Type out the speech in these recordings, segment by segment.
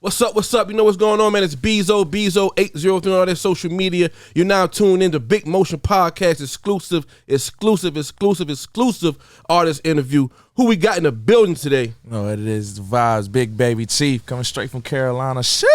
What's up? What's up? You know what's going on, man? It's Bezo803 on all that social media. You're now tuned into Big Motion Podcast, exclusive artist interview. Who we got in the building today? No, it is the vibes. Big Baby Cheef coming straight from Carolina. Shit.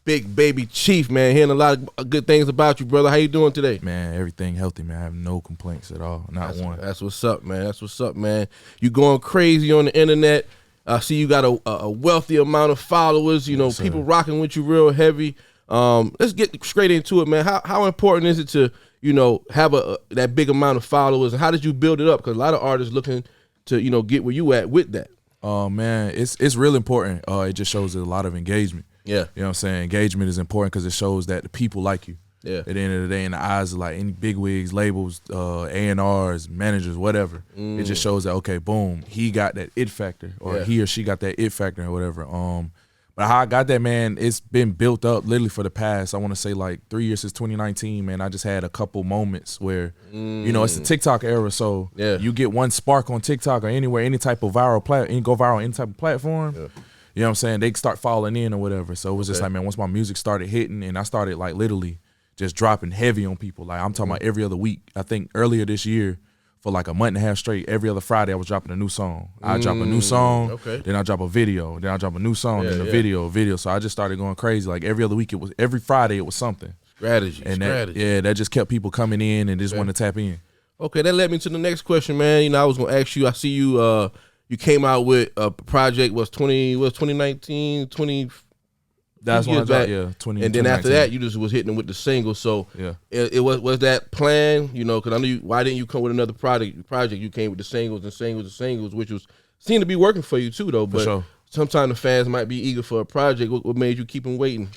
Big Baby Cheef, man. Hearing a lot of good things about you, brother. How you doing today? Man, everything healthy, man. I have no complaints at all. Not one. That's what's up, man. That's what's up, man. You going crazy on the internet. I see you got a wealthy amount of followers. You know, yes, people rocking with you real heavy. Let's get straight into it, man. How important is it to, you know, have that big amount of followers, and how did you build it up? Because a lot of artists looking to, you know, get where you at with that. Man, it's real important. It just shows a lot of engagement. Yeah. You know what I'm saying? Engagement is important because it shows that the people like you. Yeah. At the end of the day, in the eyes of like any bigwigs, labels, A&Rs, managers, whatever, it just shows that, okay, boom, he got that it factor, or he or she got that it factor or whatever. But how I got that, man, it's been built up literally for the past, I want to say like 3 years since 2019, man. I just had a couple moments where, you know, it's the TikTok era, so you get one spark on TikTok or anywhere, any type of viral go viral on any type of platform. Yeah. You know what I'm saying? They start falling in or whatever. So it was just like, man, once my music started hitting and I started like literally just dropping heavy on people. Like I'm talking about every other week. I think earlier this year, for like a month and a half straight, every other Friday I was dropping a new song. I drop a new song, then I drop a video, then I drop a new song, then a video. So I just started going crazy. Like every other week, every Friday it was something. Strategy. That just kept people coming in and just wanted to tap in. Okay, that led me to the next question, man. You know, I was gonna ask you. I see you. You came out with a project. Was 2019, 20. That's when I dropped, 20. And then after that, you just was hitting them with the single. So it was that plan, you know? Because I know you. Why didn't you come with another project? You came with the singles, which seemed to be working for you too, though. But sometimes the fans might be eager for a project. What made you keep them waiting?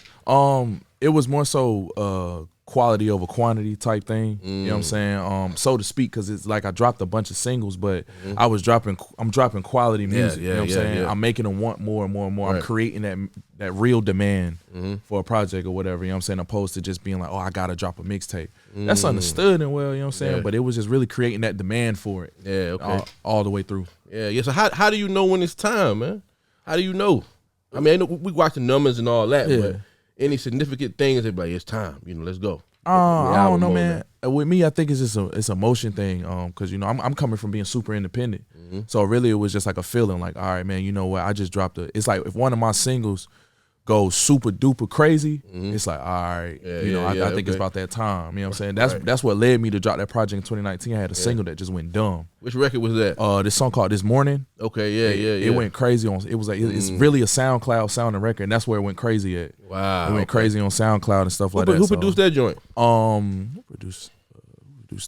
It was more so quality over quantity type thing. You know what I'm saying? So to speak, because it's like I dropped a bunch of singles, but I'm dropping quality music. You know what I'm saying? I'm making them want more and more and more. I'm creating that real demand for a project or whatever. You know what I'm saying? Opposed to just being like, oh, I gotta drop a mixtape. That's understood and well. You know what I'm saying? But it was just really creating that demand for it. Yeah. Okay. All the way through. Yeah. So how do you know when it's time, man? How do you know? I mean, I know we watch the numbers and all that, but any significant things, they're like, it's time. You know, let's go. I don't know, man. With me, I think it's just it's a motion thing. Cause you know, I'm coming from being super independent, so really it was just like a feeling. Like, all right, man, you know what? I just dropped it's like if one of my singles goes super duper crazy, it's like, all right, I think it's about that time. You know what I'm saying? That's what led me to drop that project in 2019. I had a single that just went dumb. Which record was that? This song called This Morning. Okay, It went crazy on. It was like it's really a SoundCloud sounding record, and that's where it went crazy at. Wow, it went crazy on SoundCloud and stuff like that. Who produced that joint? Who produced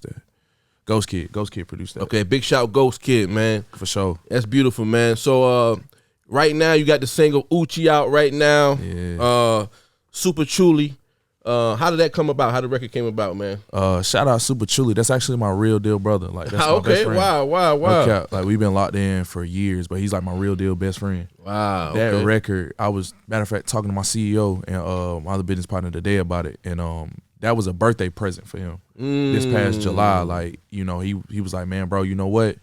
that? Ghost Kid produced that. Okay, big shout Ghost Kid, man. For sure. That's beautiful, man. So right now you got the single OOCHIE out right now. Yeah. Super Truly. How did that come about? How the record came about, man? Shout out Super Truly. That's actually my real deal brother. Like that's my best friend. Wow. Okay. Like we've been locked in for years, but he's like my real deal best friend. Wow. That record, I was matter of fact talking to my CEO and my other business partner today about it, and that was a birthday present for him. This past July, like, you know, he was like, man, bro, you know what?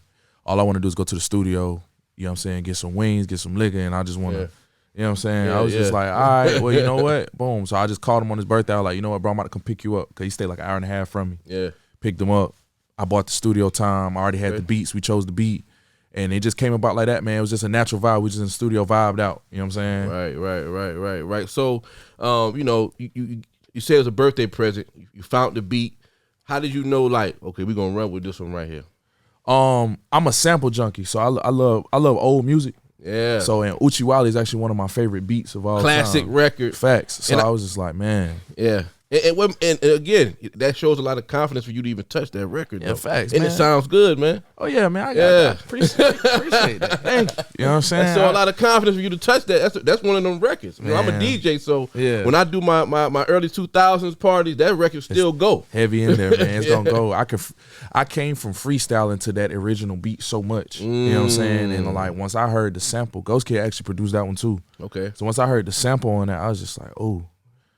All I want to do is go to the studio, you know what I'm saying, get some wings, get some liquor, and I just want to, you know what I'm saying? I was just like, all right, well, you know what? Boom. So I just called him on his birthday. I was like, you know what, bro, I'm about to come pick you up, because he stayed like an hour and a half from me. Yeah. Picked him up. I bought the studio time. I already had the beats. We chose the beat. And it just came about like that, man. It was just a natural vibe. We just in the studio vibed out. You know what I'm saying? Right. So, you know, you say it was a birthday present. You found the beat. How did you know, like, okay, we're gonna run with this one right here? I'm a sample junkie, so I love old music. Yeah. So and OOCHIE is actually one of my favorite beats of all time. Classic record. Facts. So I was just like, man. Yeah. And again, that shows a lot of confidence for you to even touch that record. Yeah, facts, and man. It sounds good, man. Oh yeah, man. I got appreciate that. Thank you. You know what I'm saying? That shows a lot of confidence for you to touch that. That's one of them records. You know, I'm a DJ, so when I do my early 2000s parties, that record still go heavy in there, man. It's gonna go. I came from freestyling to that original beat so much. You know what I'm saying? And like once I heard the sample, Ghost Kid actually produced that one too. Okay. So once I heard the sample on that, I was just like, oh.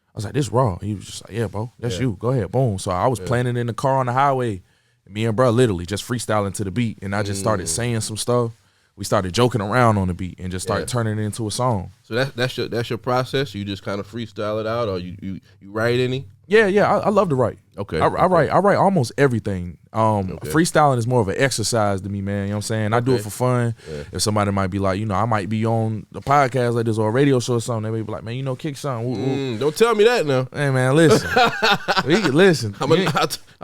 I was like, this raw. He was just like, yeah, bro, that's you. Go ahead, boom. So I was playing it in the car on the highway. And me and bro literally just freestyling to the beat. And I just started saying some stuff. We started joking around on the beat and just started turning it into a song. So that's your process. You just kind of freestyle it out, or you write any? Yeah, I love to write. Okay. I write almost everything. Freestyling is more of an exercise to me, man. You know what I'm saying? I do it for fun. Yeah. If somebody might be like, I might be on a podcast like this or a radio show or something, they may be like, man, kick something. Don't tell me that now. Hey, man, listen. Listen.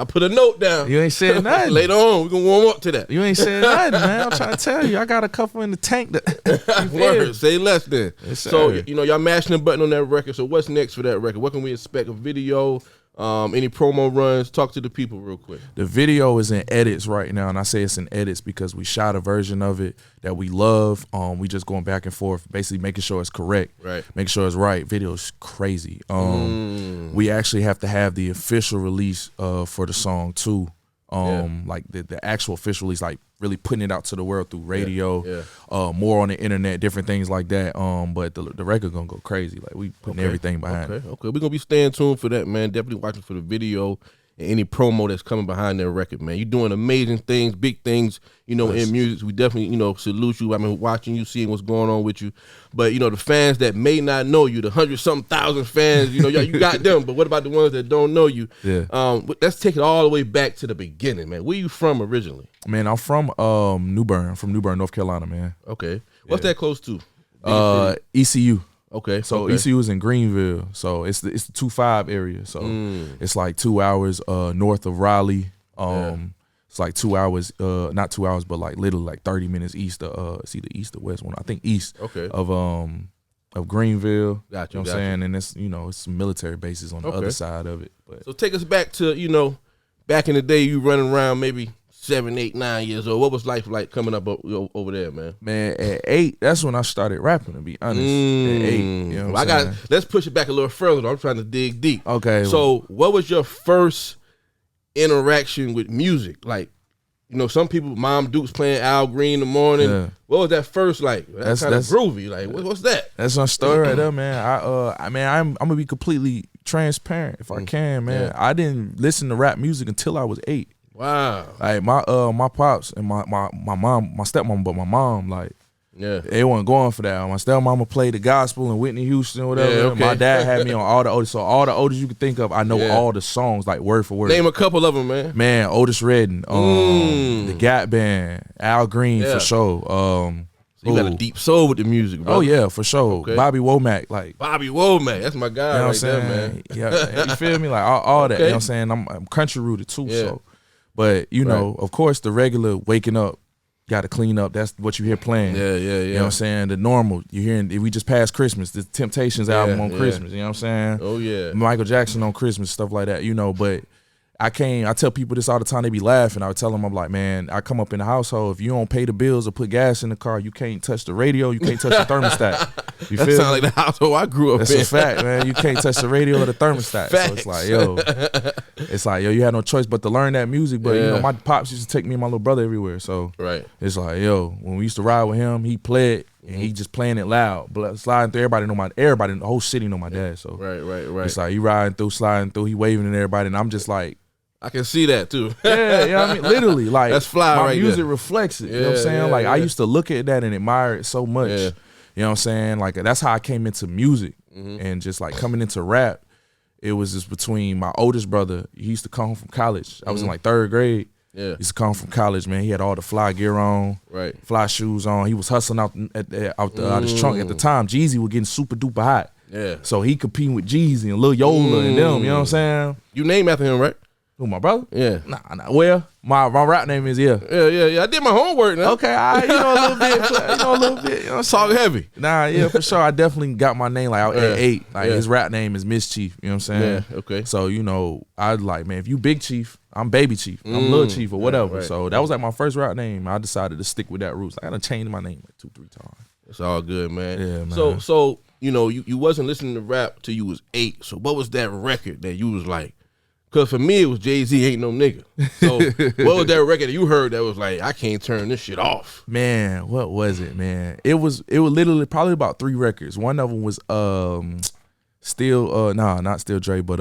I put a note down. You ain't said nothing. Later on, we're going to warm up to that. You ain't said nothing, man. I'm trying to tell you. I got a couple in the tank. Word. Say less then. Yes, so, y'all mashing the button on that record. So what's next for that record? What can we expect? A video? Any promo runs? Talk to the people real quick. The video is in edits right now, and I say it's in edits because we shot a version of it that we love. We just going back and forth, basically making sure it's correct, right? Making sure it's right. Video's crazy. We actually have to have the official release for the song too. Like the actual official release, like really putting it out to the world through radio, more on the internet, different things like that. But the record gonna go crazy. Like we putting everything behind it. Okay, we're gonna be staying tuned for that, man. Definitely watching for the video and any promo that's coming behind that record, man. You're doing amazing things, big things, in music. We definitely, salute you. I mean, watching you, seeing what's going on with you. But, the fans that may not know you, the 100-something thousand fans, you got them. But what about the ones that don't know you? Yeah. Let's take it all the way back to the beginning, man. Where you from originally? Man, I'm from New Bern. I'm from New Bern, North Carolina, man. Okay. What's that close to? ECU. Okay. So ECU is in Greenville. So it's the 2-5 area. So it's like 2 hours north of Raleigh. It's like 2 hours, not 2 hours, but like literally like 30 minutes east of it's either east or west one. I think east of Greenville. Gotcha. You know what I'm saying? And it's it's some military bases on the other side of it. But so take us back to, back in the day you running around maybe 7, 8, 9 years old. What was life like coming up over there, man? Man, at 8, that's when I started rapping, to be honest. At 8, you know what I'm saying? Let's push it back a little further. I'm trying to dig deep. Okay. So what was your first interaction with music? Like, some people, Mom Duke's playing Al Green in the morning. Yeah. What was that first like? That's kind of groovy. Like, what's that? That's my story right there, man. I'm gonna be completely transparent if I can, man. I didn't listen to rap music until I was 8. Wow. Like my pops and my mom, my stepmom, but my mom, like, they weren't going for that. My stepmama played the gospel and Whitney Houston, whatever. Yeah, okay. My dad had me on all the oldies. So all the oldies you could think of, I know all the songs, like word for word. Name a couple of them, man. Man, Otis Redding, the Gap Band, Al Green for sure. So you got a deep soul with the music, bro. Oh yeah, for sure. Okay. Bobby Womack, like Bobby Womack, that's my guy, right there, man. Yeah, you feel me? Like all that. You know what I'm saying? I'm country rooted too, so. But, of course, the regular waking up, got to clean up. That's what you hear playing. Yeah. You know what I'm saying? The normal. You're hearing, we just passed Christmas, the Temptations album on Christmas. You know what I'm saying? Oh, yeah. Michael Jackson on Christmas, stuff like that, But I tell people this all the time. They be laughing. I would tell them, I'm like, man, I come up in the household. If you don't pay the bills or put gas in the car, you can't touch the radio. You can't touch the thermostat. You that sounds like the household I grew up in. That's a fact, man. You can't touch the radio or the thermostat. Facts. So it's like, you had no choice but to learn that music. But, my pops used to take me and my little brother everywhere. So it's like, when we used to ride with him, he played. And he just playing it loud, sliding through. Everybody, the whole city know my dad. So right. It's like he riding through, sliding through, he waving at everybody, and I'm just like, I can see that too. I mean, literally, like that's fly my right music there. reflects it. You know what I'm saying? Like I used to look at that and admire it so much. You know what I'm saying? Like that's how I came into music and just like coming into rap. It was just between my oldest brother. He used to come home from college. I was in like 3rd grade. Yeah, he used to come from college, man. He had all the fly gear on, fly shoes on. He was hustling out his trunk at the time. Jeezy was getting super duper hot. Yeah, so he competing with Jeezy and Lil Yola and them. You know what I'm saying? You name after him, right? Who, my brother? Yeah. Nah. Well, my rap name is Yeah. I did my homework now. Okay, a little bit. You know, talk heavy. Nah, yeah, for sure. I definitely got my name like at 8. Like his rap name is Miss Cheef. You know what I'm saying? Yeah. Okay. So I'd like, man, if you Big Chief, I'm Baby Chief. I'm Lil Chief or whatever. Right. So that was like my first rap name. I decided to stick with that roots. I gotta change my name like 2-3 times. It's all good, man. Yeah, man. So you wasn't listening to rap till you was 8. So what was that record that you was like? Because for me, it was Jay-Z Ain't No Nigga. So what was that record that you heard that was like, I can't turn this shit off? Man, what was it, man? It was literally probably about 3 records. One of them was not Still Dre, but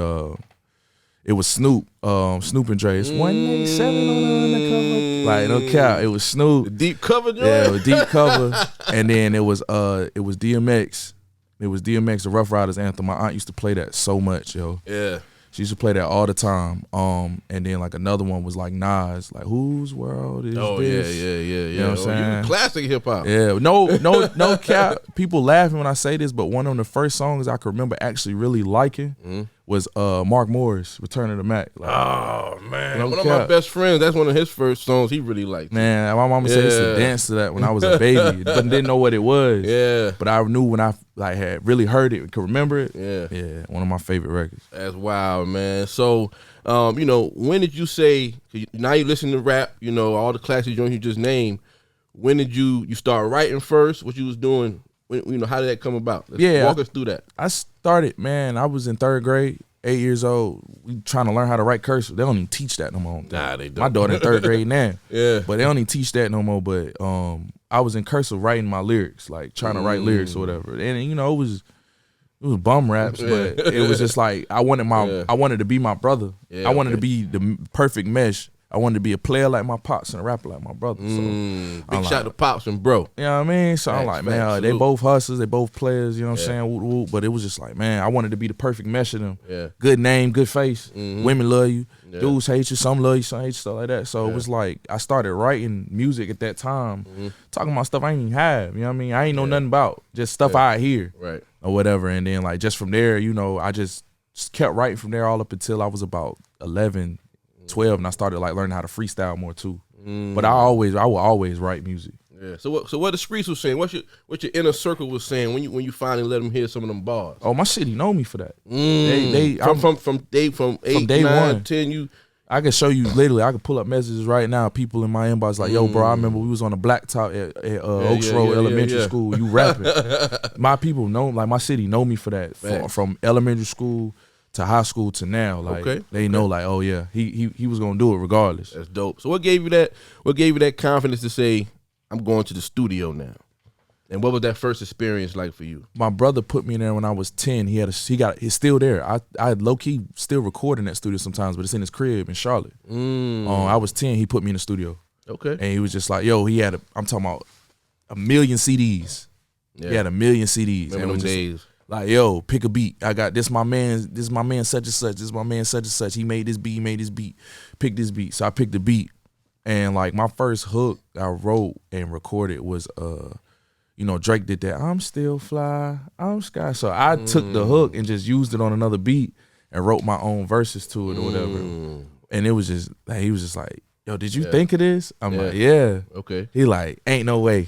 it was Snoop and Dre. It's 187 on the undercover. Like, no cap. It was Snoop. The deep cover, Dre? Yeah, it was deep cover. And then it was DMX. It was DMX, the Rough Riders anthem. My aunt used to play that so much, yo. Yeah. She used to play that all the time. And then like another one was like Nas, like Whose World Is This? Oh yeah. You know what I'm saying? Classic hip hop. Yeah, no cap. People laughing when I say this, but one of the first songs I could remember actually really liking was Mark Morris, Return of the Mac. Like, oh man, one of my best friends. That's one of his first songs he really liked. Man, my mama said I used to dance to that when I was a baby, but didn't know what it was. Yeah, but I knew when I like had really heard it, could remember it. Yeah, one of my favorite records. That's wild, man. So, you know, when did you say? Now you listen to rap, you know, all the classic joints you just named. When did you start writing first? What you was doing? You know, how did that come about? Walk us through that. I started, man. I was in 3rd grade, 8 years old. We trying to learn how to write cursive. They don't even teach that no more. Nah, they don't. My daughter in 3rd grade now. Yeah, but they don't even teach that no more. But I was in cursive writing my lyrics, like trying to write lyrics or whatever. And you know, it was bum raps, but it was just like I wanted to be my brother. I wanted to be the perfect mesh. I wanted to be a player like my pops and a rapper like my brother. So big shout to pops and bro. You know what I mean? So I'm like, man, they both hustlers, they both players, you know what I'm saying? Woo, woo. But it was just like, man, I wanted to be the perfect mesh of them. Yeah. Good name, good face. Women love you. Dudes hate you, some love you, some hate you, stuff like that. So it was like I started writing music at that time, talking about stuff I ain't even have. You know what I mean? I ain't know nothing about. Just stuff I hear. Right. Or whatever. And then like just from there, you know, I just kept writing from there all up until I was about 11, 12, and I started like learning how to freestyle more too. But I will always write music. Yeah. So what the streets was saying? What your inner circle was saying when you finally let them hear some of them bars? Oh, my city know me for that. From day 9, 10. I can show you literally. I can pull up messages right now. People in my inbox like, "Yo, bro, I remember we was on the blacktop at Oaks Road Elementary School. You rapping?" My people know, like my city know me for that. From elementary school to high school to now, like they know, like, oh yeah, he was gonna do it regardless. That's dope. So what gave you that confidence to say, I'm going to the studio now? And what was that first experience like for you? My brother put me in there when I was 10. He's still there. I low key still record in that studio sometimes, but it's in his crib in Charlotte. I was 10. He put me in the studio. Okay. And he was just like, yo, I'm talking about 1 million CDs. Yeah. He had 1 million CDs. Remember them days. Like, yo, pick a beat. I got this. My man such and such. This is my man such and such. He made this beat. Pick this beat. So I picked the beat, and like my first hook I wrote and recorded was you know, Drake did that. I'm still fly. I'm sky. So I took the hook and just used it on another beat and wrote my own verses to it or whatever. And it was just like, he was just like, yo, did you think of this? I'm like, yeah. Okay. He like, ain't no way.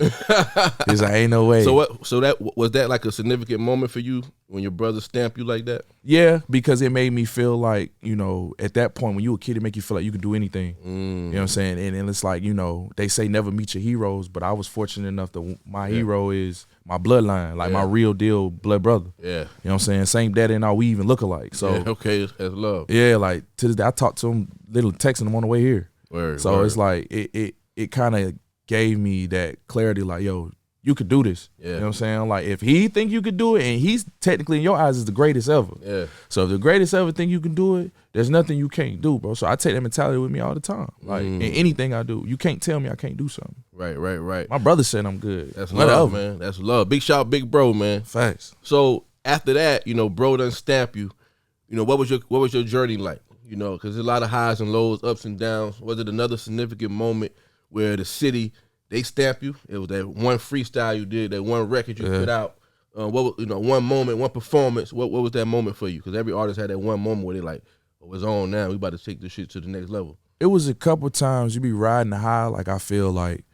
He's like, ain't no way. So that was that like a significant moment for you when your brother stamped you like that? Yeah, because it made me feel like, you know, at that point when you were a kid, it make you feel like you could do anything. You know what I'm saying? And it's like, you know, they say never meet your heroes, but I was fortunate enough that my hero is my bloodline, like my real deal blood brother. Yeah. You know what I'm saying? Same daddy and all, we even look alike. So okay, that's love. Yeah, like to this day, I talked to him, little texting him on the way here. So it's like it kind of gave me that clarity, like, yo, you could do this. You know what I'm saying? Like, if he think you could do it, and he's technically in your eyes is the greatest ever. Yeah. So if the greatest ever think you can do it, there's nothing you can't do, bro. So I take that mentality with me all the time. Like in anything I do, you can't tell me I can't do something. Right. My brother said I'm good. That's love, man. That's love. Big shout, big bro, man. Facts. So after that, you know, bro done stamp you. You know, what was your journey like? You know, because there's a lot of highs and lows, ups and downs. Was it another significant moment where the city, they stamp you? It was that one freestyle you did, that one record you put out. One moment, one performance. What was that moment for you? Because every artist had that one moment where they like, oh, it's on now. We about to take this shit to the next level. It was a couple times you be riding the high. Like, I feel like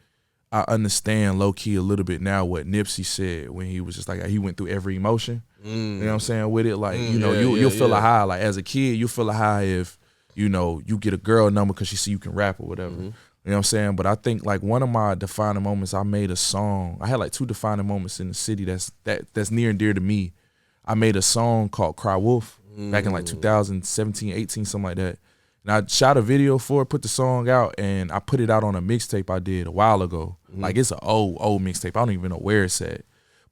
I understand low key a little bit now what Nipsey said when he was just like, he went through every emotion. You know what I'm saying? With it, like, you know, you'll feel a high. Like, as a kid, you feel a high if, you know, you get a girl number because she see you can rap or whatever. You know what I'm saying? But I think, like, one of my defining moments, I made a song. I had, like, 2 defining moments in the city that's near and dear to me. I made a song called Cry Wolf back in, like, 2017, 18, something like that. And I shot a video for it, put the song out, and I put it out on a mixtape I did a while ago. Like, it's an old mixtape. I don't even know where it's at.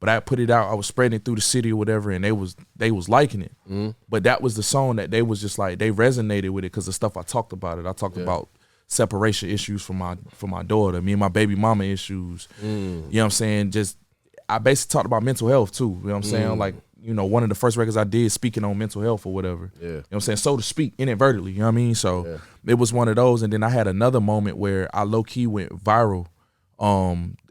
But I put it out. I was spreading it through the city or whatever, and they was liking it. But that was the song that they was just like, they resonated with it because the stuff I talked about it. I talked about separation issues for my daughter, me and my baby mama issues. You know what I'm saying? Just I basically talked about mental health too. You know what I'm saying? Like, you know, one of the first records I did speaking on mental health or whatever. Yeah. You know what I'm saying? So to speak, inadvertently, you know what I mean? So it was one of those. And then I had another moment where I low-key went viral.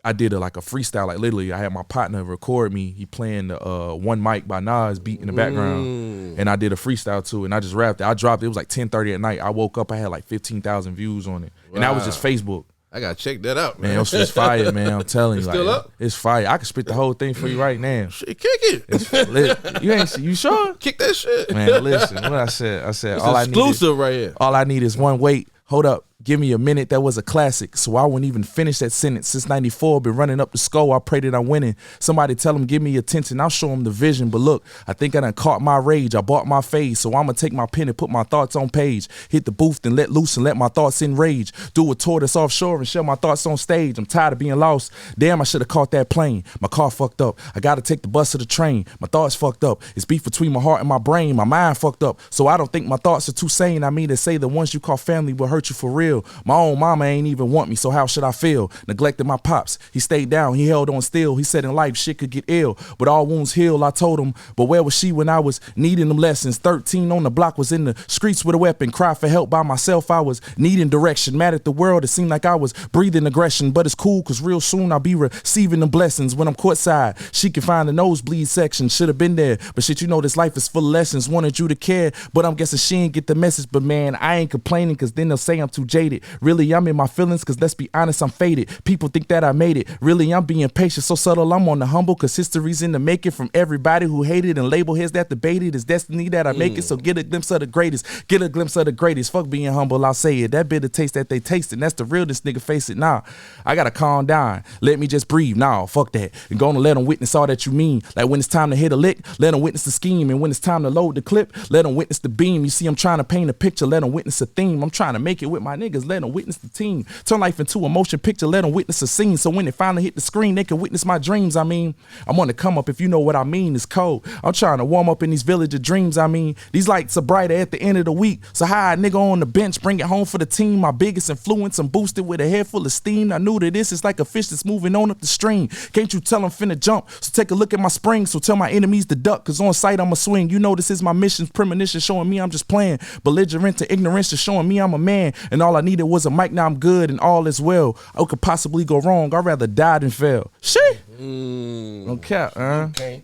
I did like a freestyle, like literally I had my partner record me. He playing the One Mic by Nas beat in the background. And I did a freestyle too, and I just rapped it. I dropped it. It was like 10:30 at night. I woke up, I had like 15,000 views on it. Wow. And that was just Facebook. I gotta check that out, man. Man, it's just fire, man. I'm telling you. It's still like, up? It's fire. I can spit the whole thing for you right now. Shit, kick it. It's you sure? Kick that shit. Man, listen, what I said, it's exclusive right here. All I need is one wait. Hold up. Give me a minute, that was a classic. So I wouldn't even finish that sentence. Since 94, been running up the score. I pray that I'm winning. Somebody tell them, give me attention. I'll show them the vision. But look, I think I done caught my rage. I bought my phase. So I'm going to take my pen and put my thoughts on page. Hit the booth and let loose and let my thoughts enrage. Do a tour that's offshore and share my thoughts on stage. I'm tired of being lost. Damn, I should have caught that plane. My car fucked up. I got to take the bus or the train. My thoughts fucked up. It's beef between my heart and my brain. My mind fucked up. So I don't think my thoughts are too sane. I mean to say the ones you call family will hurt you for real. My own mama ain't even want me, so how should I feel? Neglected my pops. He stayed down, he held on still. He said in life shit could get ill, but all wounds heal. I told him, but where was she when I was needing them lessons? 13 on the block, was in the streets with a weapon. Cry for help by myself, I was needing direction. Mad at the world, it seemed like I was breathing aggression. But it's cool, cause real soon I'll be receiving the blessings. When I'm courtside, she can find the nosebleed section. Should've been there, but shit, you know this life is full of lessons. Wanted you to care, but I'm guessing she ain't get the message. But man, I ain't complaining, cause then they'll say I'm too jaded. Really, I'm in my feelings, cause let's be honest, I'm faded. People think that I made it. Really, I'm being patient, so subtle, I'm on the humble, cause history's in the making. From everybody who hated and label heads that debated, it's destiny that I make it. So get a glimpse of the greatest. Get a glimpse of the greatest. Fuck being humble, I'll say it. That bitter taste that they tasted, that's the realest, nigga, face it. Nah, I gotta calm down. Let me just breathe. Nah, fuck that. And gonna let them witness all that you mean. Like when it's time to hit a lick, let them witness the scheme. And when it's time to load the clip, let them witness the beam. You see, I'm trying to paint a picture, let them witness a theme. I'm trying to make it with my niggas, let them witness the team. Turn life into a motion picture, let them witness a scene. So when it finally hit the screen, they can witness my dreams. I mean, I'm on the come up, if you know what I mean. It's cold. I'm trying to warm up in these village of dreams. I mean, these lights are brighter at the end of the week. So how a nigga on the bench bring it home for the team. My biggest influence, I'm boosted with a head full of steam. I knew that this is like a fish that's moving on up the stream. Can't you tell I'm finna jump? So take a look at my spring. So tell my enemies to duck, cause on sight I'ma swing. You know this is my mission, premonition showing me I'm just playing. Belligerent to ignorance to showing me I'm a man. And all I needed was a mic, now I'm good and all is well. I could possibly go wrong. I'd rather die than fail. Shit. No cap, man. Okay.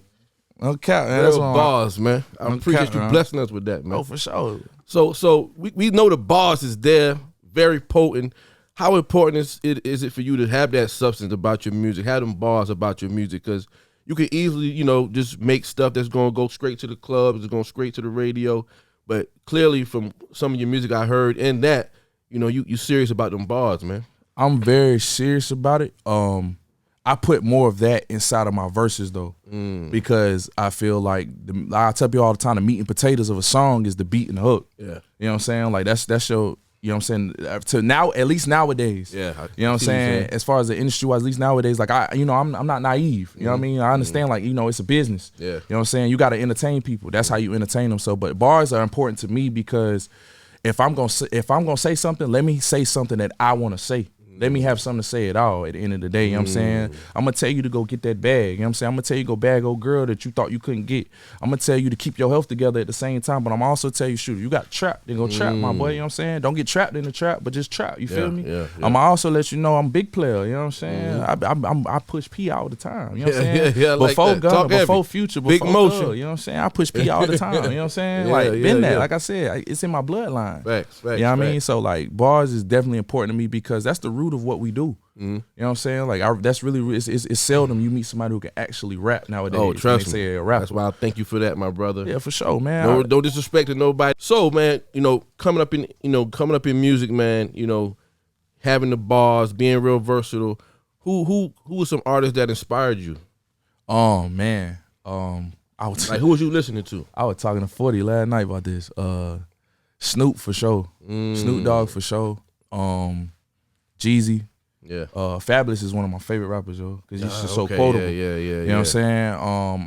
No cap, man. That's bars, man. I appreciate you blessing us with that, man. Oh, for sure. So we know the bars is there, very potent. How important is it for you to have that substance about your music, have them bars about your music? Because you can easily, you know, just make stuff that's going to go straight to the clubs, it's going straight to the radio. But clearly from some of your music I heard in that, you know, you serious about them bars, man. I'm very serious about it. I put more of that inside of my verses though, because I feel like I tell people all the time, the meat and potatoes of a song is the beat and the hook. Yeah, you know what I'm saying? Like that's your, you know what I'm saying? To now, at least nowadays. Yeah, you know what I'm saying? As far as the industry wise, at least nowadays, like I'm not naive. You know what I mean? I understand, like, you know, it's a business. Yeah, you know what I'm saying? You got to entertain people. That's how you entertain them. So, but bars are important to me because if I'm gonna say something, let me say something that I want to say. Let me have something to say at all at the end of the day, you know what I'm saying? I'm going to tell you to go get that bag, you know what I'm saying? I'm going to tell you to go bag old girl that you thought you couldn't get. I'm going to tell you to keep your health together at the same time, but I'm also tell you, shoot, you got trapped, then go trap, my boy, you know what I'm saying? Don't get trapped in the trap, but just trap, you feel me? Yeah. I'm going to also let you know I'm a big player, you know what I'm saying? I push P all the time, you know what I'm saying? Before like Gunna, before Future, before Big Motion, Thug, you know what I'm saying? I push P all the time, you know what I'm saying? Like I said, it's in my bloodline. Facts, you know what I mean? So like bars is definitely important to me because that's the root of what we do. You know what I'm saying? Like that's really it's seldom you meet somebody who can actually rap nowadays. Oh, trust me. Say that's why I thank you for that, my brother. Yeah, for sure, man. No disrespect to nobody. So, man, you know, coming up in music, man, you know, having the bars, being real versatile. Who were some artists that inspired you? Oh man, I was like, who was you listening to? I was talking to 40 last night about this. Snoop for sure, Snoop Dogg for sure, Jeezy. Yeah, Fabulous is one of my favorite rappers, yo, because he's just so quotable. Yeah. You know what I'm saying?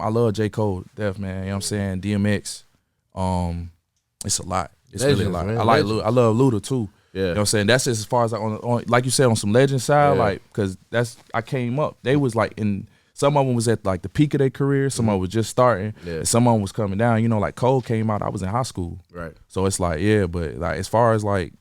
I love J. Cole, Def, man. You know what I'm saying? DMX. It's a lot. It's Legends, really a lot. Man. I love Luda too. Yeah, you know what I'm saying? That's just as far as on like you said on some legend side, like because I came up. They was like in some of them was at like the peak of their career, some of them was just starting, and some of them was coming down. You know, like Cole came out, I was in high school. Right. So it's like, yeah, but like as far as like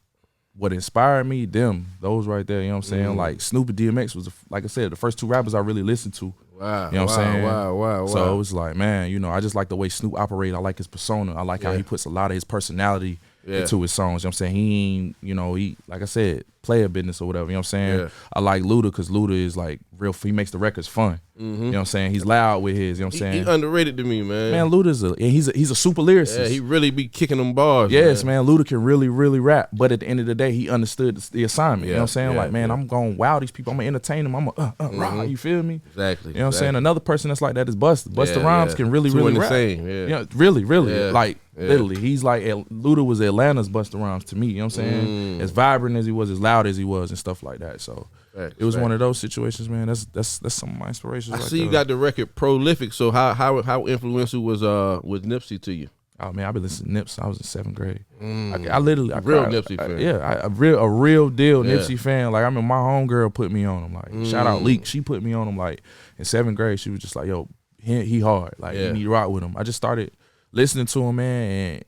what inspired me, those right there, you know what I'm saying? Like Snoop and DMX was, like I said, the first 2 rappers I really listened to. Wow. You know what I'm saying? Wow. So it was like, man, you know, I just like the way Snoop operated. I like his persona. I like how he puts a lot of his personality into his songs. You know what I'm saying? He ain't, you know, he, like I said, player business or whatever. You know what I'm saying? Yeah. I like Luda because Luda is like real, he makes the records fun. You know what I'm saying? He's loud with his, you know what I'm saying? He underrated to me, man. Man, Luda's he's a super lyricist. Yeah, he really be kicking them bars. Yes, man. Luda can really, really rap. But at the end of the day, he understood the assignment. You know what I'm saying? Like, man, I'm going to wow these people. I'm going to entertain them. I'm going to rah, you feel me? Exactly. You know what I'm saying? Another person that's like that is Busta. Busta Rhymes can really, really rap. Same, You know, really. Like, literally. He's like, Luda was Atlanta's Busta Rhymes to me. You know what I'm saying? As vibrant as he was, as loud as he was, and stuff like that. So it was one of those situations, man. That's some of my inspirations. I see you got the record Prolific. So how influential was Nipsey to you? Oh man, I've been listening to Nipsey. I was in 7th grade. I literally real Nipsey fan. A real deal Nipsey fan. Like I mean, my homegirl put me on him. Like shout out Leak, she put me on him. Like in 7th grade, she was just like, yo, he hard. Like you need to rock with him. I just started listening to him, man, and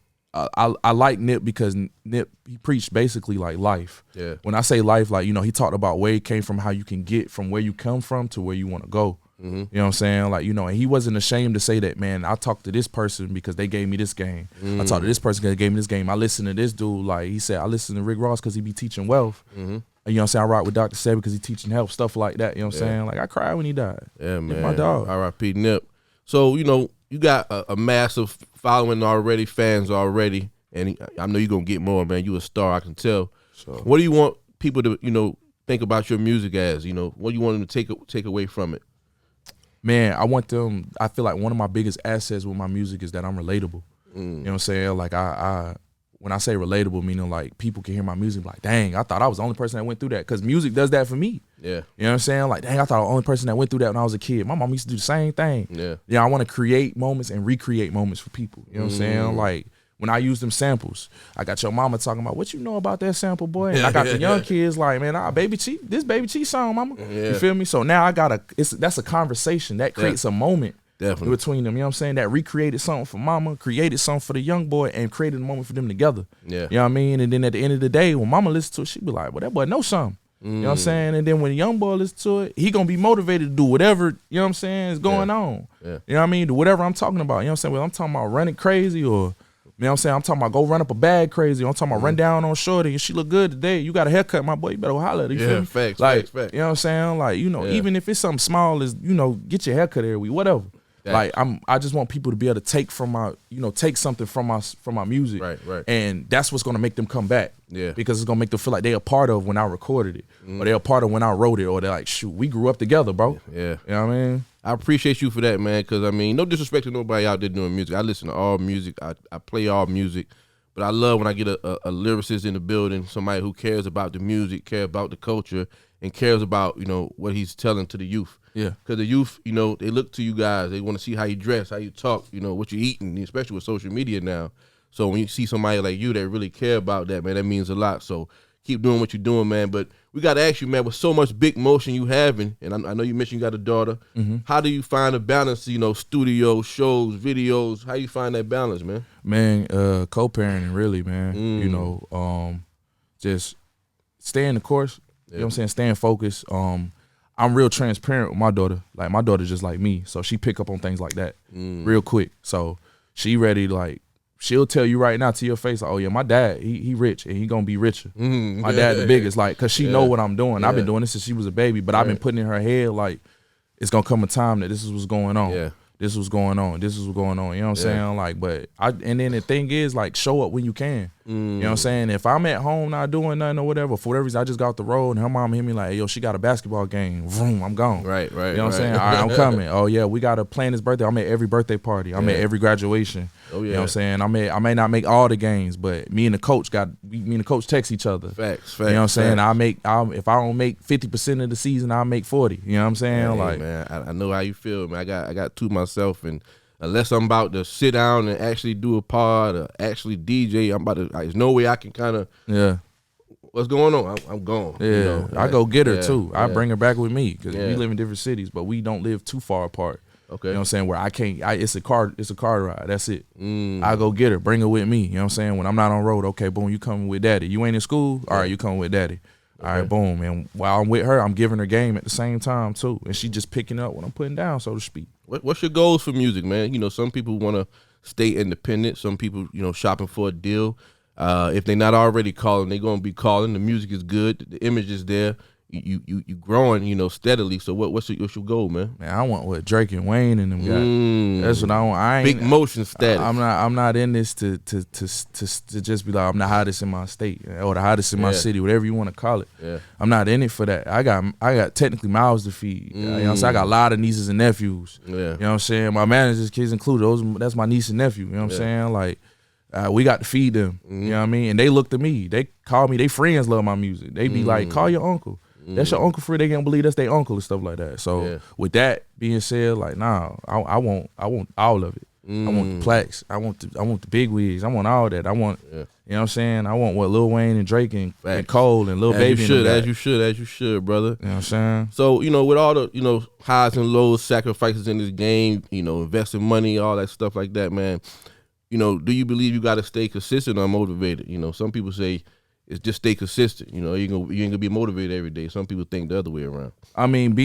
I like Nip because Nip, he preached basically like life. Yeah. When I say life, like, you know, he talked about where he came from, how you can get from where you come from to where you want to go. You know what I'm saying? Like, you know, and he wasn't ashamed to say that, man, I talked to this person because they gave me this game. I talked to this person because they gave me this game. I listened to this dude. Like, he said, I listen to Rick Ross because he be teaching wealth. You know what I'm saying? I rock with Dr. Sebi because he teaching health, stuff like that. You know what I'm saying? Like, I cried when he died. Yeah, man. My dog. R.I.P. Nip. So, you know, you got a massive following already, fans already, and I know you're going to get more, man. You a star, I can tell. So, what do you want people to, you know, think about your music as? You know, what do you want them to take away from it? Man, I want them, I feel like one of my biggest assets with my music is that I'm relatable. You know what I'm saying? Like, when I say relatable, meaning like people can hear my music like, dang, I thought I was the only person that went through that. Because music does that for me. Yeah. You know what I'm saying? Like, dang, I thought I was the only person that went through that when I was a kid. My mom used to do the same thing. Yeah. Yeah, I want to create moments and recreate moments for people. You know what I'm saying? Like, when I use them samples, I got your mama talking about, what you know about that sample, boy? And I got the young kids like, man, Baby Cheef, this Baby Cheef song, mama. You feel me? So now I got that's a conversation. That creates a moment between them. You know what I'm saying? That recreated something for mama, created something for the young boy, and created a moment for them together. Yeah. You know what I mean? And then at the end of the day, when mama listens to it, she be like, well, that boy knows something. You know what I'm saying? And then when the young boy listens to it, he gonna be motivated to do whatever, you know what I'm saying, is going on. You know what I mean? Do whatever I'm talking about. You know what I'm saying? Well, I'm talking about running crazy, or you know what I'm saying? I'm talking about go run up a bag crazy. I'm talking about run down on shorty and she look good today. You got a haircut, my boy. You better holler at her. You feel me? Facts, like, facts. You know what I'm saying? Like, you know, even if it's something small as, you know, get your haircut every week, whatever. Like, I just want people to be able to take from my, you know, take something from my music. Right. And that's what's gonna make them come back. Yeah. Because it's gonna make them feel like they're a part of when I recorded it. Or they're a part of when I wrote it. Or they're like, shoot, we grew up together, bro. Yeah. You know what I mean? I appreciate you for that, man, because, I mean, no disrespect to nobody out there doing music. I listen to all music. I play all music. But I love when I get a lyricist in the building, somebody who cares about the music, cares about the culture, and cares about, you know, what he's telling to the youth. Yeah. Because the youth, you know, they look to you guys. They want to see how you dress, how you talk, you know, what you eating, especially with social media now. So when you see somebody like you that really care about that, man, that means a lot. So keep doing what you're doing, man. But we got to ask you, man, with so much big motion you having, and I know you mentioned you got a daughter, how do you find a balance, you know, studio, shows, videos? How you find that balance, man? Man, co-parenting, really, man. You know, just staying the course, you know what I'm saying, staying focused. I'm real transparent with my daughter. Like, my daughter just like me, so she pick up on things like that real quick. So she ready, like, she'll tell you right now to your face, like, oh yeah, my dad, he rich and he gonna be richer. My dad the biggest, like, cause she know what I'm doing. I've been doing this since she was a baby, but I've been putting in her head like, it's gonna come a time that this is what's going on. This is what's going on. This is what's going on. You know what I'm saying? Like, but and then the thing is, like, show up when you can. You know what I'm saying? If I'm at home not doing nothing or whatever, for whatever reason, I just got off the road and her mom hit me like, hey, yo, she got a basketball game. Vroom, I'm gone. Right. You know what I'm saying? All right, I'm coming. Oh yeah, we gotta plan his birthday. I'm at every birthday party. I'm at every graduation. Oh yeah. You know what I'm saying? I may not make all the games, but me and the coach text each other. Facts. You know what I'm saying? If I don't make 50% of the season, I'll make 40. You know what I'm saying? Hey, like, man, I know how you feel, man. I got two myself, and unless I'm about to sit down and actually do a pod or actually DJ, there's no way I can kind of what's going on? I'm gone. Yeah, you know? I go get her too. I bring her back with me because we live in different cities, but we don't live too far apart. Okay. You know what I'm saying? Where I can't, it's a car ride. That's it. I go get her, bring her with me. You know what I'm saying? When I'm not on road, okay, boom, you coming with daddy. You ain't in school? All right, you coming with daddy. All right, boom. And while I'm with her, I'm giving her game at the same time too. And she just picking up what I'm putting down, so to speak. What's your goals for music, man? You know, some people want to stay independent. Some people, you know, shopping for a deal. If they're not already calling, they're going to be calling. The music is good. The image is there. You growing, you know, steadily. So what's your goal, man? Man, I want what Drake and Wayne and them got. That's what I want. I ain't big motion status. I'm not in this to just be like I'm the hottest in my state or the hottest in my city, whatever you want to call it. Yeah. I'm not in it for that. I got technically mouths to feed. You know what I'm saying? I got a lot of nieces and nephews. Yeah. You know what I'm saying? My manager's kids included. That's my niece and nephew. You know what I'm saying? Like. We got to feed them. You know what I mean? And they look to me. They call me. They friends love my music. They be like, call your uncle. That's your uncle for. They can't believe that's their uncle and stuff like that. So with that being said, like, nah, I want all of it. I want the plaques. I want the big wigs. I want all that. I want, you know what I'm saying? I want what Lil Wayne and Drake and Cole and Lil Baby. As you should, brother. You know what I'm saying? So, you know, with all the, you know, highs and lows, sacrifices in this game, you know, investing money, all that stuff like that, man. You know, do you believe you got to stay consistent or motivated? You know, some people say it's just stay consistent. You know, you ain't gonna be motivated every day. Some people think the other way around. I mean,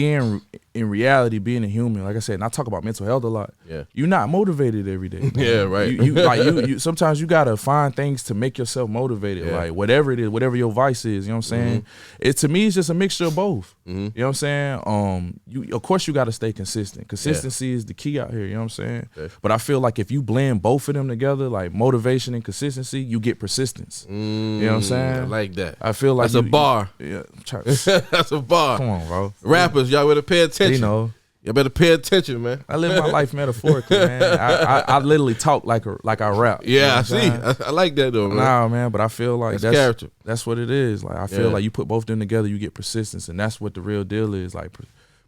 in reality, being a human, like I said, and I talk about mental health a lot. Yeah, you're not motivated every day. Yeah, right. You sometimes you gotta find things to make yourself motivated. Yeah. Like whatever it is, whatever your vice is. You know what I'm saying? To me, it's just a mixture of both. You know what I'm saying? Of course you gotta stay consistent. Consistency is the key out here. You know what I'm saying? Okay. But I feel like if you blend both of them together, like motivation and consistency, you get persistence. You know what I'm saying? I like that. I feel like that's a bar. Yeah, that's a bar. Come on, bro. Rappers, y'all better pay attention. You know, you better pay attention, man. I live my life metaphorically, man. I literally talk like I rap. Yeah, you know I see. I like that though, man. Nah, man, but I feel like that's character. That's what it is. Like I feel like you put both of them together, you get persistence, and that's what the real deal is. Like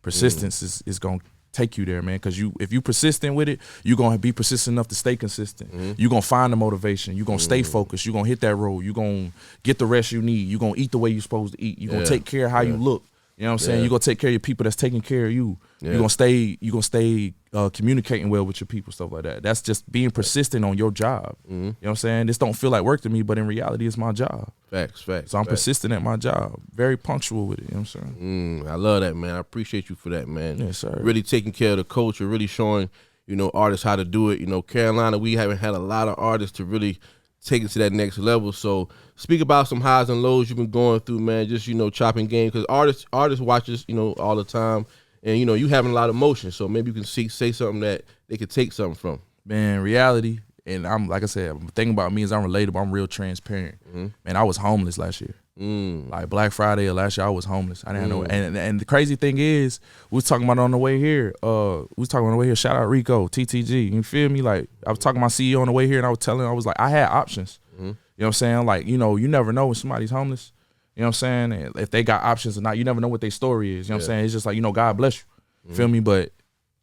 persistence is gonna take you there, man. Because if you persistent with it, you're gonna be persistent enough to stay consistent. You're gonna find the motivation. You're gonna stay focused. You're gonna hit that road. You're gonna get the rest you need. You're gonna eat the way you're supposed to eat. You're gonna take care of how you look. You know what I'm saying? You're gonna take care of your people that's taking care of you. You're gonna stay communicating well with your people, stuff like that. That's just being persistent on your job. You know what I'm saying? This don't feel like work to me, but in reality, it's my job. Facts. So I'm persistent at my job. Very punctual with it. You know what I'm saying? I love that, man. I appreciate you for that, man. Yes, sir. Really taking care of the culture, really showing, you know, artists how to do it. You know, Carolina, we haven't had a lot of artists to really take it to that next level. So speak about some highs and lows you've been going through, man. Just, you know, chopping game, because artists watch us, you know, all the time, and you know you having a lot of emotion. So maybe you can say something that they could take something from. Man, reality, and I'm like I said, the thing about me is I'm relatable. I'm real transparent. Man, I was homeless last year. Like Black Friday of last year, I was homeless. I didn't know. And the crazy thing is, we was talking about it on the way here. Shout out Rico, TTG. You feel me? Like I was talking to my CEO on the way here, and I was telling him, I was like, I had options. You know what I'm saying? Like, you know, you never know when somebody's homeless. You know what I'm saying? And if they got options or not, you never know what their story is. You know what I'm saying? It's just like, you know, God bless you. Feel me? But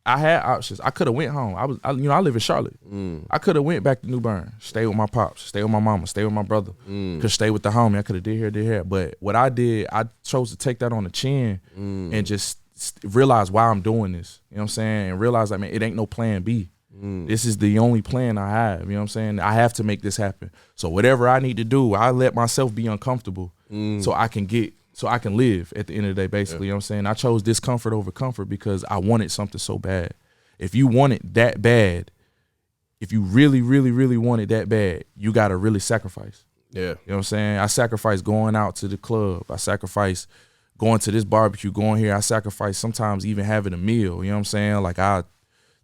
I had options. I could have went home. I live in Charlotte. I could have went back to New Bern, stay with my pops, stay with my mama, stay with my brother. Could stay with the homie. I could have did here. But what I did, I chose to take that on the chin and just realize why I'm doing this. You know what I'm saying? And realize, like, man, it ain't no plan B. This is the only plan I have. You know what I'm saying? I have to make this happen. So whatever I need to do, I let myself be uncomfortable so I can live at the end of the day, basically. You know what I'm saying? I chose discomfort over comfort because I wanted something so bad. If you want it that bad, if you really, really, really want it that bad, you got to really sacrifice. Yeah. You know what I'm saying? I sacrifice going out to the club. I sacrifice going to this barbecue, going here. I sacrifice sometimes even having a meal. You know what I'm saying? Like I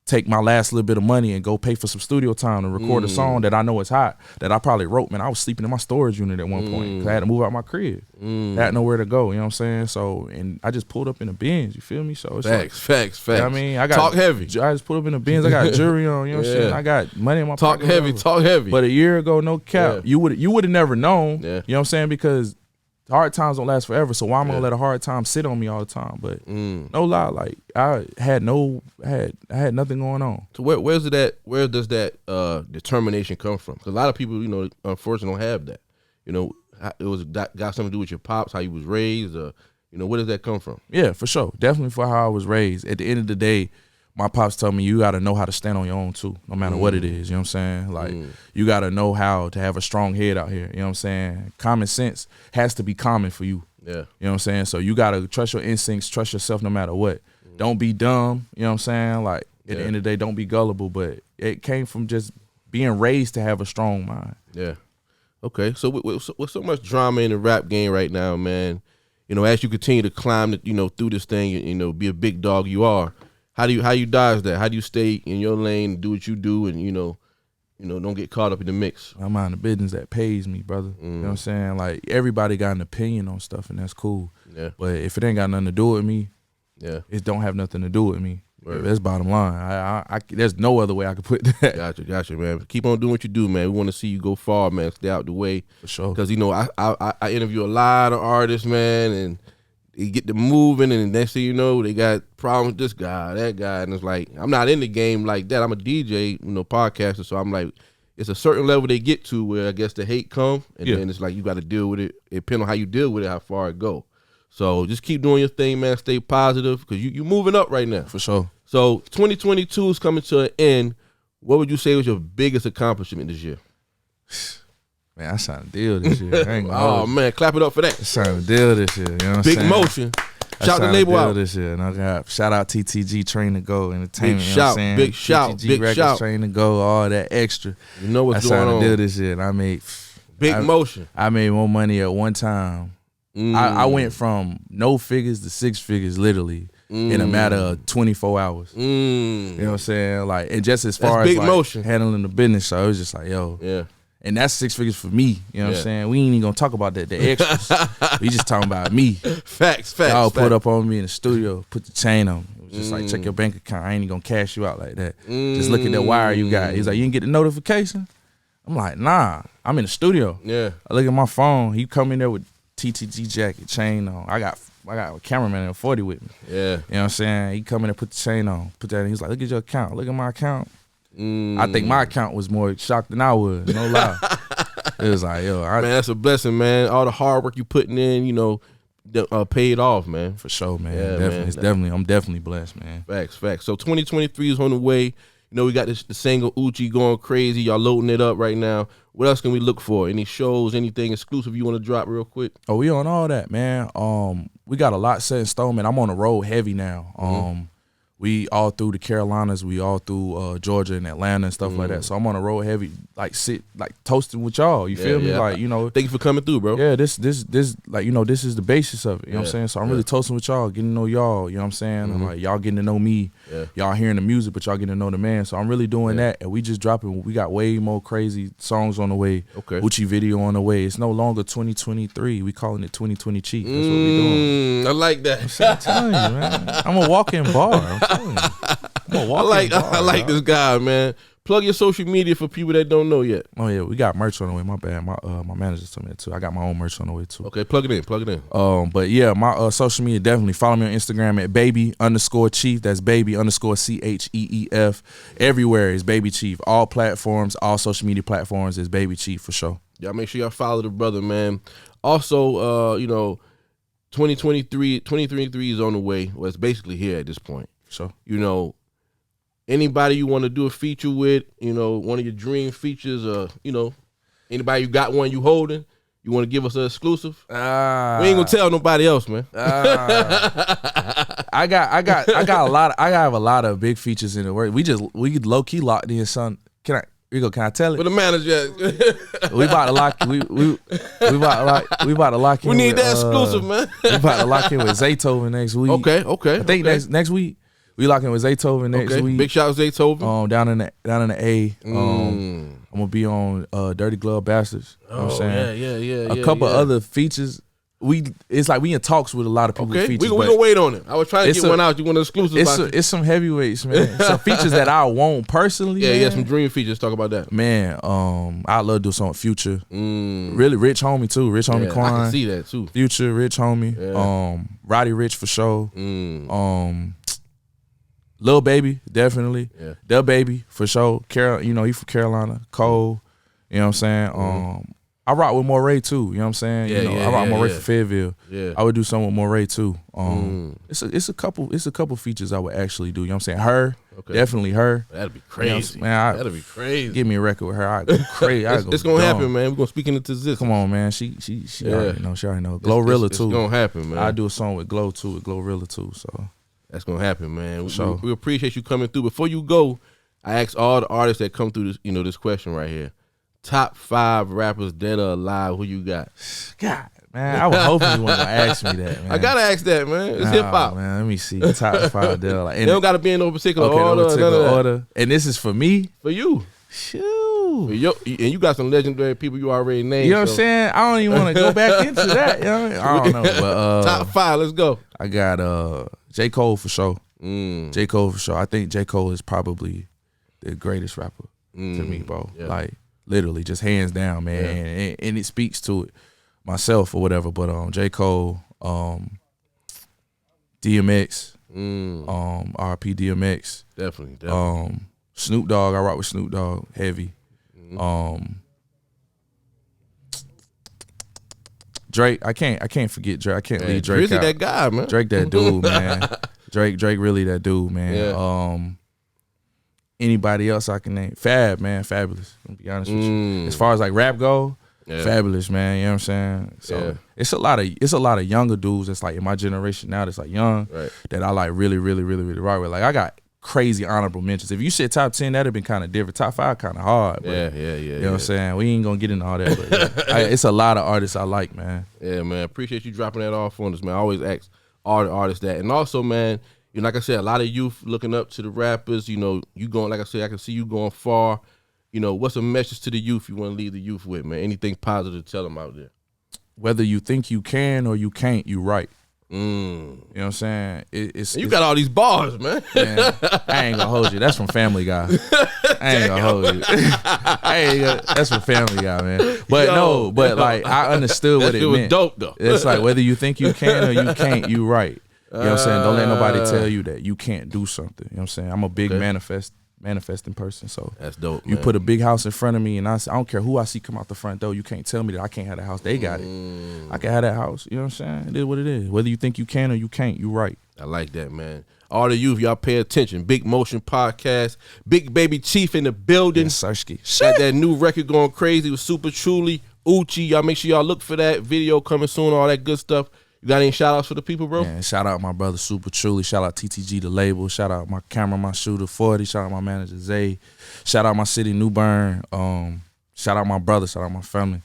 take my last little bit of money and go pay for some studio time to record a song that I know is hot, that I probably wrote. Man, I was sleeping in my storage unit at one point because I had to move out my crib. I had nowhere to go, you know what I'm saying? So, and I just pulled up in the Benz, you feel me? So it's facts. You know what I mean? I got talk heavy. I just pulled up in the Benz. I got jewelry on, you know what I'm saying? I got money in my pocket. Talk heavy. But a year ago, no cap, you would have never known, you know what I'm saying? Because hard times don't last forever, so why am I gonna let a hard time sit on me all the time? But no lie, like I had nothing going on. So where does that determination come from? Because a lot of people, you know, unfortunately don't have that. You know, got something to do with your pops, how you was raised, where does that come from? Yeah, for sure. Definitely for how I was raised. At the end of the day, my pops told me you got to know how to stand on your own too, no matter what it is. You know what I'm saying? Like, you got to know how to have a strong head out here. You know what I'm saying? Common sense has to be common for you. Yeah. You know what I'm saying? So you got to trust your instincts, trust yourself no matter what. Don't be dumb. You know what I'm saying? Like, at the end of the day, don't be gullible. But it came from just being raised to have a strong mind. Yeah. Okay. So with so much drama in the rap game right now, man, as you continue to climb, through this thing, be a big dog you are, how you dodge that? How do you stay in your lane, do what you do, and don't get caught up in the mix? I'm on the business that pays me, brother. You know what I'm saying? Like, everybody got an opinion on stuff, and that's cool. Yeah. But if it ain't got nothing to do with me, it don't have nothing to do with me. Right. That's bottom line. I there's no other way I could put that. Gotcha, man. Keep on doing what you do, man. We want to see you go far, man. Stay out the way. For sure. Because, I interview a lot of artists, man, and they get to moving, and the next thing you know, they got problems with this guy, that guy, and it's like, I'm not in the game like that. I'm a DJ, podcaster, so I'm like, it's a certain level they get to where I guess the hate come, and then it's like you got to deal with it. It depends on how you deal with it, how far it go. So just keep doing your thing, man. Stay positive, because you moving up right now. For sure. So 2022 is coming to an end. What would you say was your biggest accomplishment this year? Man, I signed a deal this year. I ain't oh man, clap it up for that. I signed a deal this year. You know what I'm Big saying? motion. Shout the label out this year. And I got shout out TTG Train to Go Entertainment. Big you know shout, what I'm saying? big shout, TTG big Records, shout. Train to Go, all that extra. You know what's going on. I signed a deal this year, and I made big motion. I made more money at one time. I went from no figures to six figures, literally. In a matter of 24 hours. You know what I'm saying? Like, and just as far as like handling the business, so it was just like, yo. Yeah. And that's 6 figures for me. You know what I'm saying? We ain't even gonna talk about that, the extras. We just talking about me. Facts. Y'all put up on me in the studio, put the chain on. It was just like, check your bank account. I ain't even gonna cash you out like that. Just look at that wire you got. He's like, you didn't get the notification? I'm like, nah, I'm in the studio. Yeah. I look at my phone. He come in there with TTG jacket, chain on. I got a cameraman at 40 with me. Yeah. You know what I'm saying? He come in and put the chain on. Put that in. He's like, look at your account. Look at my account. I think my account was more shocked than I was. No lie. It was like, yo. Man, that's a blessing, man. All the hard work you putting in, paid off, man. For sure, man. Yeah, definitely. man. I'm definitely blessed, man. Facts. So 2023 is on the way. We got the single OOCHIE going crazy. Y'all loading it up right now. What else can we look for? Any shows, anything exclusive you want to drop real quick? Oh, we on all that, man. We got a lot set in stone, man. I'm on the road heavy now. We all through the Carolinas, we all through Georgia and Atlanta and stuff like that. So I'm on the road heavy, toasting with y'all. You feel me? Yeah. Like, thank you for coming through, bro. Yeah, this this is the basis of it. You know what I'm saying? So I'm really toasting with y'all, getting to know y'all. You know what I'm saying? And like y'all getting to know me. Yeah. Y'all hearing the music, but y'all getting to know the man. So I'm really doing that, and we just dropping. We got way more crazy songs on the way. Okay. OOCHIE video on the way. It's no longer 2023. We calling it 2020 Cheef. That's what we doing. I like that. I'm telling you, man. I'm a walk-in bar. I'm telling you. I like this guy, man. Plug your social media for people that don't know yet. Oh yeah, we got merch on the way. My bad. My manager told me that too. I got my own merch on the way too. Okay, plug it in. But yeah, my social media, definitely follow me on Instagram at baby_Cheef. That's baby_CHEEF. Everywhere is Baby Cheef. All platforms, all social media platforms is Baby Cheef for sure. Y'all make sure y'all follow the brother, man. Also, 2023 is on the way. Well, it's basically here at this point. So anybody you want to do a feature with, one of your dream features, anybody you got one you holding, you want to give us an exclusive? We ain't gonna tell nobody else, man. I have a lot of big features in the work. We low key locked in, son. Can I tell it? With the manager, we about to lock. We about to lock in. We need that exclusive, man. We about to lock in with Zaytoven next week. Okay. I think next week. We locking with Zaytoven next week. Big shout out to Zaytoven. Down in the A. I'm gonna be on Dirty Glove Bastards. You know what I'm saying? Yeah. A couple other features. It's like we in talks with a lot of people. Okay, features, we gonna wait on it. I was trying to get one out. You want an exclusive? It's some heavyweights, man. Some features that I want personally. Yeah, some dream features. Talk about that, man. I love to do something with Future. Really Rich Homie too. Rich Homie Quan. I can see that too. Future, Rich Homie. Yeah. Roddy Rich for sure. Lil Baby, definitely. Yeah. The Baby for sure. He from Carolina. Cole. You know what I'm saying? I rock with Moray too. You know what I'm saying? Yeah, I rock Moray for Fayetteville. Yeah. I would do something with Moray too. It's a couple features I would actually do. You know what I'm saying? Her, definitely her. That'd be crazy, man. That'd be crazy. Give me a record with her. I go crazy. It's gonna happen, man. We're gonna speak into existence. Come on, man. She already know. She already know. Glorilla too. It's gonna happen, man. I do a song with Glow too, with Glorilla too. So that's gonna happen, man. We appreciate you coming through. Before you go, I asked all the artists that come through this, this question right here. Top 5 rappers dead or alive, who you got? God, man, I was hoping you were going to ask me that, man. I got to ask that, man. It's hip-hop. Man, let me see. Top 5 dead or alive. They don't got to be in no particular order. And this is for me? For you. Shoot. And you got some legendary people you already named. You know what I'm saying? I don't even want to go back into that. You know what I mean? I don't know. But, top 5, let's go. I got J. Cole for sure. J. Cole for sure. I think J. Cole is probably the greatest rapper to me, bro. Yeah. Like, literally, just hands down, man. Yeah. And it speaks to it myself or whatever. But J. Cole, DMX, RP DMX. Definitely. Snoop Dogg, I rock with Snoop Dogg, heavy. Drake, I can't forget Drake. I can't leave Drake Drizzy out. That guy, man. Drake that dude, man. Drake really that dude, man. Yeah. Anybody else I can name? Fab, man, Fabulous. I'm gonna be honest with you. As far as like rap go, Fabulous, man. You know what I'm saying? So it's a lot of younger dudes that's like in my generation now that's like young that I like really rock with. Like I got crazy honorable mentions. If you said top 10, that'd have been kind of different. Top 5 kind of hard. But, you know what I'm saying? We ain't gonna get into all that. But it's a lot of artists I like, man. Yeah, man. Appreciate you dropping that off on us, man. I always ask all the artists that, and also, man. Like I said, a lot of youth looking up to the rappers. You going, like I said, I can see you going far. What's a message to the youth you want to leave the youth with, man? Anything positive to tell them out there? Whether you think you can or you can't, you right. You know what I'm saying? You got all these bars, man. I ain't gonna hold you. That's from Family Guy. I ain't gonna hold you. That's from Family Guy, man. But like I understood what it meant. It was dope though. It's like whether you think you can or you can't, you right. You know what I'm saying? Don't let nobody tell you that you can't do something. You know what I'm saying? I'm a big manifesting person. So that's dope. You put a big house in front of me and I don't care who I see come out the front door, you can't tell me that I can't have that house. They got it. I can have that house. You know what I'm saying? It is what it is. Whether you think you can or you can't, you right. I like that, man. All the youth, y'all pay attention. Big Motion Podcast. Big Baby Cheef in the building. Yes, got that new record going crazy with Super Truly. OOCHIE. Y'all make sure y'all look for that video coming soon, all that good stuff. You got any shout outs for the people, bro? Yeah, shout out my brother Super Truly. Shout out TTG the label. Shout out my camera, my shooter 40. Shout out my manager Zay. Shout out my city New Bern. Shout out my brother. Shout out my family.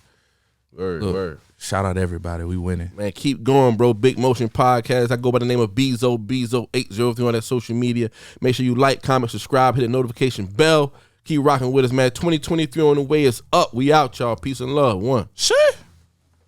Word. Shout out everybody. We winning. Man, keep going, bro. Big Motion Podcast. I go by the name of Bezo803 on that social media. Make sure you like, comment, subscribe, hit the notification bell. Keep rocking with us, man. 2023 on the way is up. We out, y'all. Peace and love. One. Shit.